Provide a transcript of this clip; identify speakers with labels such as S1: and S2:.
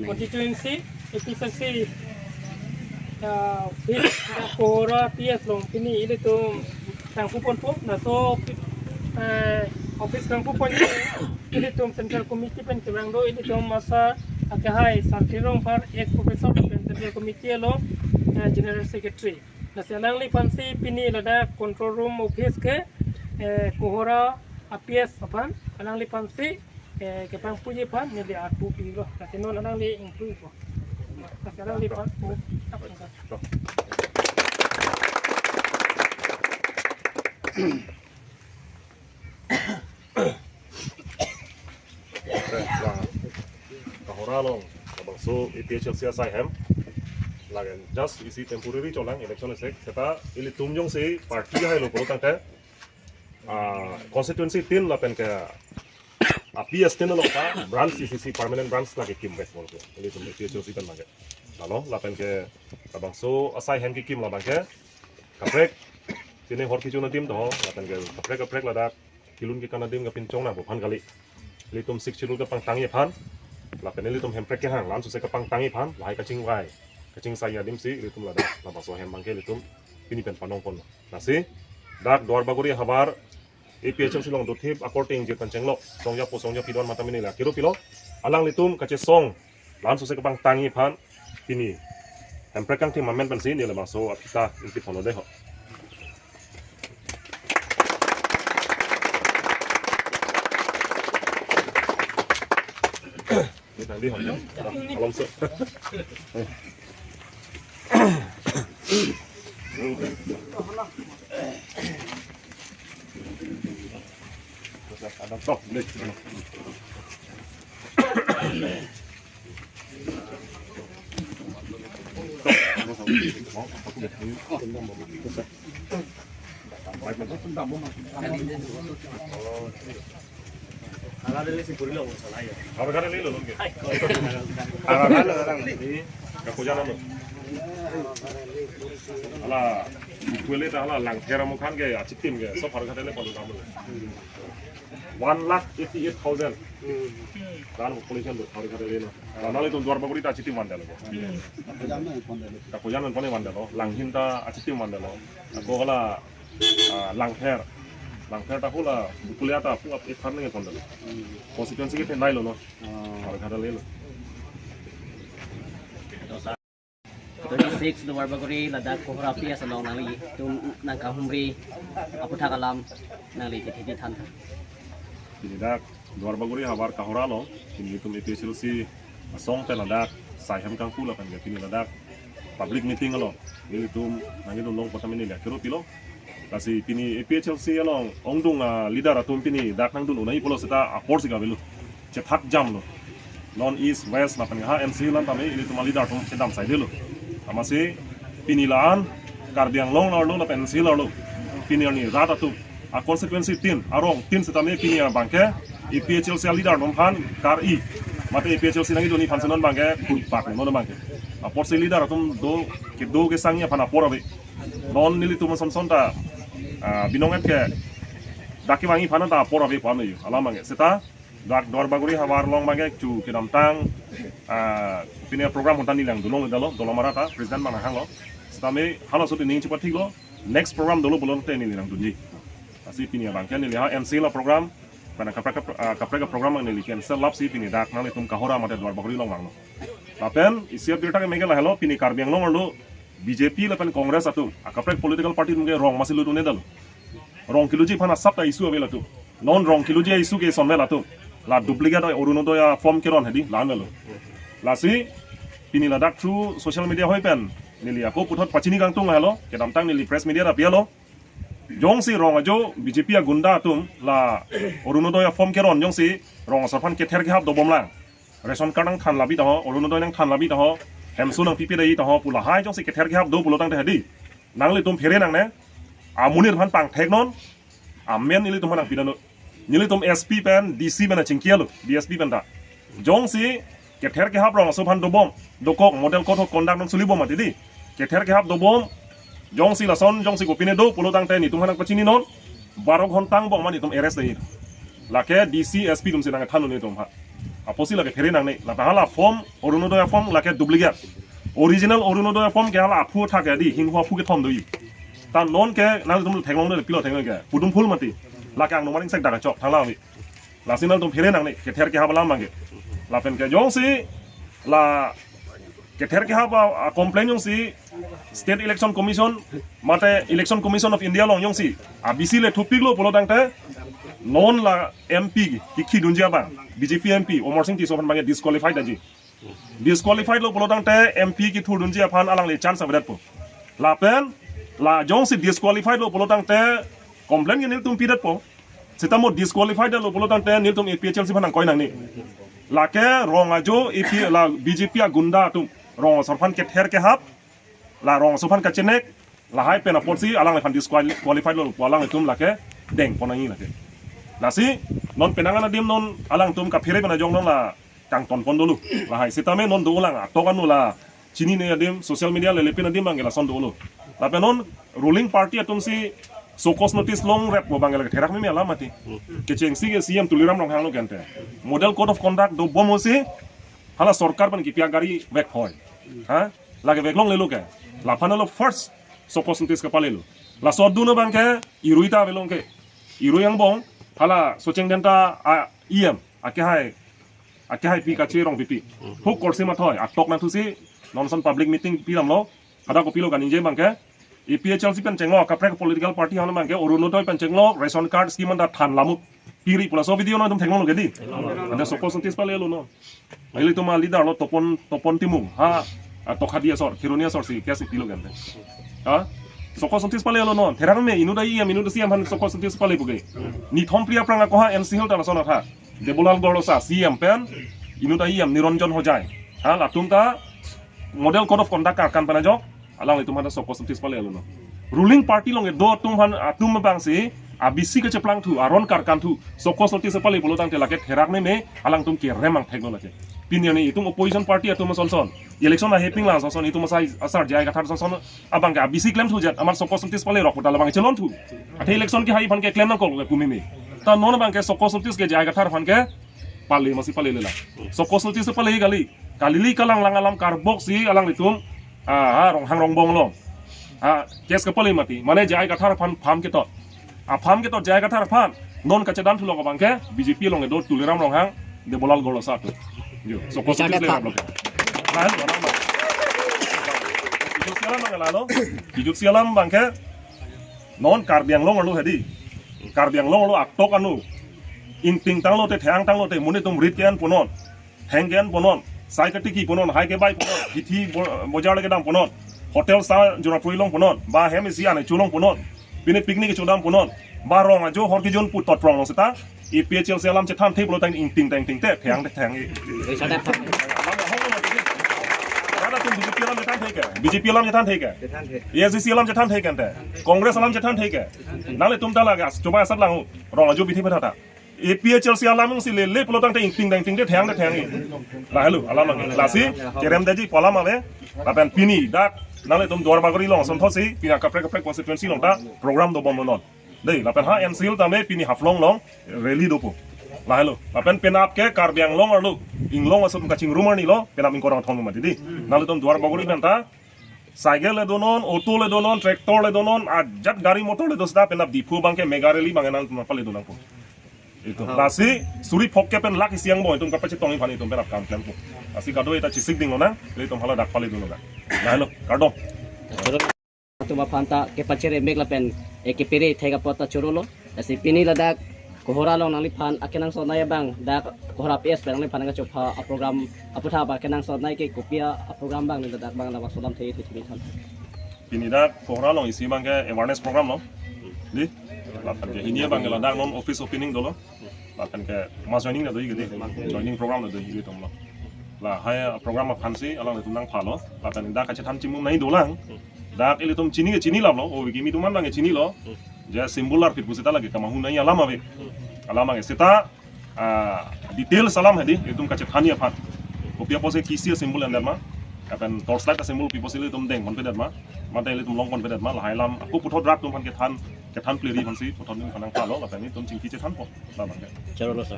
S1: constituency efficiency Kohora PS long pini ini tu tang pupon pun na so office kang pupon ini tu central committee pen kerang do ini tu masa akahai sartirong par ex professor pen central committee lo general secretary na selang li pansi pini lada control room office ke Kohora PS apan alang li pansi ke pang puji pan ni dia atu pi lo na tenon alang li improve ko sekarang li pan
S2: Kahoralong abang so IPHLC hem lagan just isi temporary cholang election sek kata ili tumjong se party hai lo pro tangte constituency tin la pen ka APS tin lo ka branch ICC permanent branch lagi kim bes mo ili tum IPHLC pen lagi lalu la pen ke abang so asai hem ki kim la bang ke kaprek sini hor kicu na tim to la pen ke kaprek la da kilun ki kana dim ka pin chong na bo phan kali ili tum sik chilul ka pang tangi phan lapen ini tum hemprek ke hang lan susai kepang tangi pan lahai kacing wai kacing saya dim si litum lada lapa so hem bangke litum ini pen panong pon nasi dak dor baguri habar APHL silong dothip according je pancenglok songja pidon mata mini la kiru pilo alang litum kace song lan susai kepang tangi pan ini hemprek kang tim mamen pan si ni la so apita inti pono de ho nanti hanya alam se ada top deh
S3: Ala dele si purilo salah ya.
S2: Apa kada lilo longge? Ala orang ni kapujan amo. Ala kuele ta ala lang thera mo khan ge achitim ge so phar kada le pon kamu. 1,88,000 dan polisian do phar kada le no. Ala le to dwar baguri ta achitim mandalo. Kapujan pon mandalo lang hinta achitim mandalo. Ako kala lang ther langkah tak pula kuliah tak pula ikan dengan kondel konsekuensi kita naik loh harga ada lelo
S3: 26 Luar Baguri ladak Kohora PS along nali tum nangka humri aputha kalam nali titi thanta
S2: ini dak Luar Baguri habar Kahora lo ini tum IPHLC song te ladak sayam kang pula kan ini ladak public meeting lo ini tum nangi long pertama ini lihat kiro pilo kasi pini APHLC along ongdung leader atum pini dak nang dun unai polo seta apor siga belu cetak jam lo non east west na paniha MC lan tame ini tuma leader tum sedam side lo amase pini laan kardiang long lo na MC lo pini ni rata tu a consequence tin arong tin seta me pini bangke APHLC leader nom han kar I mate APHLC nangi doni fansenon bangke pak no bangke apor se leader atum do ke sangnya pana porabe non nili tuma somsonta binonget ke daki wangi panan ta pora be pame yu alamange seta dak dor baguri hawar long bange cu kinam tang pine program huntan nilang dulong dalo dolomarata president mana hang lo seta me halo so ning cepat lo next program dolo bolon te nilang dunji asi pine bangke ni liha MC la program pana kapra program ang nili cancel lap si pine dak nang itum Kahora mate dor baguri long wang lo lapen isiap dirta ke megela hello pine karbiang long lo BJP lapan Kongres atu akaprek political party mungkin rong masih lu tunedal rong kiloji pana sabta isu abela tu non rong kiloji isu ke sonmela tu la duplicate orunodo ya form keron hedi la melo la si pini la dak through social media hoi pen nili ako puthot pachini gang tung halo ke damtang nili press media ra pialo jong si rong ajo BJP ya gunda tum la orunodo ya form keron jong si rong sarpan ke ther ke hab do bomlang ration card nang than labi ta ho orunodo nang than labi ta ho hemsu nang pipi dai ta ho pula hai jong si ke ther ke hab do pulo tang te hedi nang le tum phere nang ne amunir pan pang thek non amen ili tum nang pidano nili tum SP pen DC pen chingkialo DSP pen ta jong si ke ther ke hab rong so pan do bom do kok model ko kondak nang suli bom ati di ke ther ke hab do bom jong si la son jong si ko pine do pulo tang te ni tum hanang pachini non 12 ঘন্টাং bom mani tum arrest dai la ke DC SP tum sinang thanu ni tum ha aposi lagi feri nang ni la hala form Orunodaya form lagi duplicate original Orunodaya form ke hala apu thak di hinghua pu ke thom doi ta non ke nal tum thenglong de pilo thenglong ke pudum phul mati la kang nomaring sek daga chok thangla mi la sinal tum feri nang ni ke ther ke habala mangi la pen ke jong si la ke ther ke haba complain jong si State Election Commission mate Election Commission of India long jong si abc le thupik lo polo dang te non la MP ki dunjia bang BJP MP Omar Singh Tisopan bange disqualified aji disqualified lo polo dang te MP ki thu dunjia phan alang le chance abadat po la pen la jong si disqualified lo polo dang te complain ke nil tum pidat po sitamo disqualified lo polo dang te nil tum APHL si phanang koi nang ni la ke rong ajo AP la BJP a gunda tum rong sorphan ke ther ke hap la rong sorphan ka chenek la hai pen apot si alang le phan disqualified lo alang le tum la ke deng ponangi la ke nasi non penangan adim non alang tum ka phere bena jong non la kang ton pon dulu la hai sitame non do ulang atokan nu la chini ne adim social media le lepin adim bangela son dulu la penon ruling party atum si sokos notice long rep bo bangela therak me ala mati ke cheng si ke CM tuliram rong hang lo gente model code of conduct do bomo si hala sarkar ban ki pia gari back hoy ha lage back long le lo ke la panelo first sokos notice ka palelo la sodu no bangke iruita belong ke iruyang bong hala socheng denta em ake hai pi ka chirong pipi huk korsi ma thoi atok na thusi nonson public meeting pi lam lo ada ko pilo ganin je bangke EPHL si pen chenglo kaprek political party hona bangke Orunodaya pen chenglo ration card scheme anda than lamu piri pula so video no dum thenglo gedi anda sokos notice pale lo no aile to ma leader lo topon timung ha tokhadia sor khironia sor si kesi pilo gante ha sokos notice pale lo no therang me inuda siam han sokos notice pale buge ni thom priya pranga ko ha NCL ta sona tha debolal gorosa CM pen inuda nironjon hojai ha la tumta model code of conduct kan panajok alang itu mana sokos notice pale lo no ruling party long do tum han atum bang si abisi ke ceplang tu aron karkan tu sokos notice pale bolo tang telake therak me alang tum ke remang technology pinion ni itung opposition party atum son election na happening lang son itu masai asar jai gathar son abang ka abisi claim tu jat amar sokos notice pale rok dal bang chelon tu athe election ki hai phan ke claim na ko pumi me ta non bang ke sokos notice ke jai gathar phan ke pale masi pale lela sokos notice pale gali kalili kalang lang alam karbok si alang litum rong hang rong bong lo kes ke pale mati mane jai gathar phan pham ke to pham ke to jai gathar phan non ka chedan thu lo bang ke BJP long do tuliram rong hang de bolal golo sa tu yo sokos notice le blok lahan do nama hidup sialam bang lalo hidup sialam bang ke non karbiang long lo hedi karbiang long lo aktok anu inting tang lo te thang tang lo te muni tum rit ken ponon hang ken ponon sai ka tiki ponon hai ke bai ponon hithi bojar ke dam ponon hotel sa jura puilong ponon ba hem sia ne chulong ponon bine picnic ke chodam ponon ba rong ajo hor ki jon put tot prong lo seta EPHL selam che tham thei lo tang inting tang ting te thang te thang BJP lam jatan thei ke ASC lam jatan thei kan te Congress lam jatan thei ke nale tum ta laga coba asat lang rong ajo bithi phata APHL sialam si le polo tang te ting te thang la hello alam lang la si kerem daji polam ave apan pini dak nale tum dor bagori long som thosi pina kaprek constituency long ta program do bom non dei la pen ha NCL ta me pini haflong long rally do po la hello apan penap ke karbiang long arlu inglong asum kaching rumor ni lo penap ingkorang thong ma didi nale tum dor bagori benta cycle le donon auto le donon tractor le donon ajat gari motor le dosda penap dipu bangke megareli bangenan pale donang po itu lasi suri phokke pen lak siang boy tum kapache tongi phani tum penap kam plan po asi kado eta chisik ding lona le tum hala dak pale dono ga hello kado
S3: tu mapanta ke pachere meg la pen ke pere thega pota chorolo asi pini la dak kohora long nang phan akenang so nai bang dak kohora PS bang le phan ga chopha a program aputha ba kenang so nai ke kopia a program bang ni dak bang la bak solam thei thi than
S2: pini dak kohora long isi bang ke awareness program lo di la phan ke hinia bang la dak non office opening dolo la phan ke mas joining na doi gede joining program na doi gede tom lo la hai program ma phan si alang le tum nang phalo la phan dak ka che tham chimum nai dolang dak ile tum chini lam lo o gimi tum man bang chini lo ja simbolar fit pusita lagi kamahu nai alama ge sita detail salam hedi itum ka che thania phat kopia pose kisia simbol andar ma akan torchlight ka simbol pipo sile tum deng confident ma mata ile tum long confident ma lahai lam aku putho drak tum phan ke than pleri phan si putho ning phanang phalo la tani tum chingki che than po la bang
S3: chalo lo sa